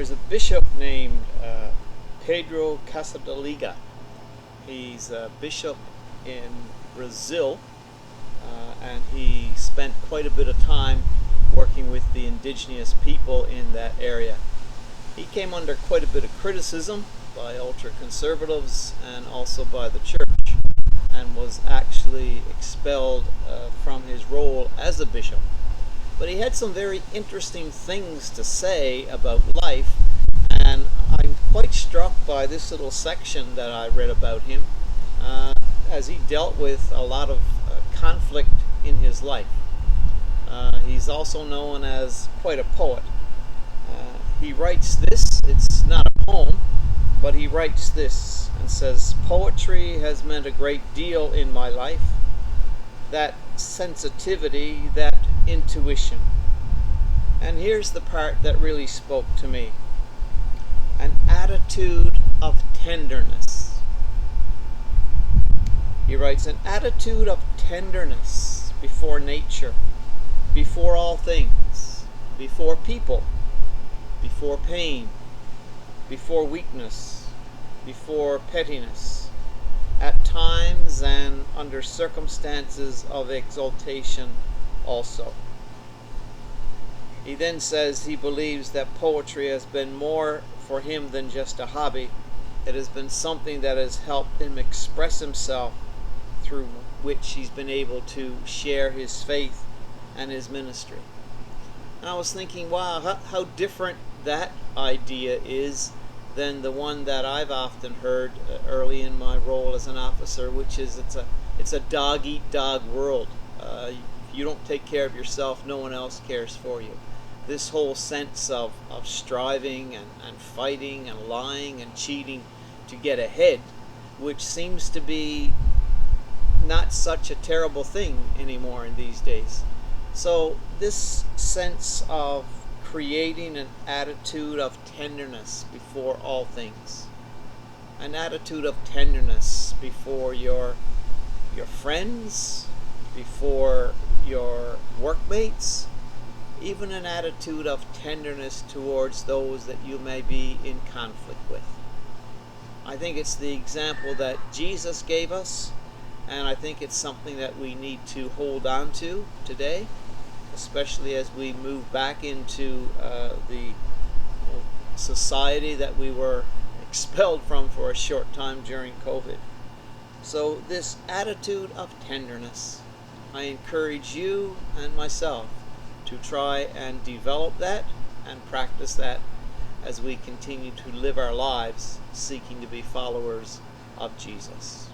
There's a bishop named Pedro Casadeliga. He's a bishop in Brazil, and he spent quite a bit of time working with the indigenous people in that area. He came under quite a bit of criticism by ultra-conservatives and also by the church, and was actually expelled from his role as a bishop. But he had some very interesting things to say about life, and I'm quite struck by this little section that I read about him as he dealt with a lot of conflict in his life. He's also known as quite a poet. He writes this, it's not a poem, but he writes this and says, "Poetry has meant a great deal in my life. That sensitivity, that intuition." And here's the part that really spoke to me. An attitude of tenderness. He writes, an attitude of tenderness before nature, before all things, before people, before pain, before weakness, before pettiness, at times and under circumstances of exaltation also. He then says he believes that poetry has been more for him than just a hobby. It has been something that has helped him express himself, through which he's been able to share his faith and his ministry. And I was thinking, wow, how different that idea is than the one that I've often heard early in my role as an officer, which is it's a dog-eat-dog world. If you don't take care of yourself, no one else cares for you. This whole sense of striving and fighting and lying and cheating to get ahead, which seems to be not such a terrible thing anymore in these days. So this sense of creating an attitude of tenderness before all things, an attitude of tenderness before your friends, before your workmates, even an attitude of tenderness towards those that you may be in conflict with. I think it's the example that Jesus gave us, and I think it's something that we need to hold on to today, especially as we move back into the society that we were expelled from for a short time during COVID. So this attitude of tenderness, I encourage you and myself to try and develop that and practice that as we continue to live our lives seeking to be followers of Jesus.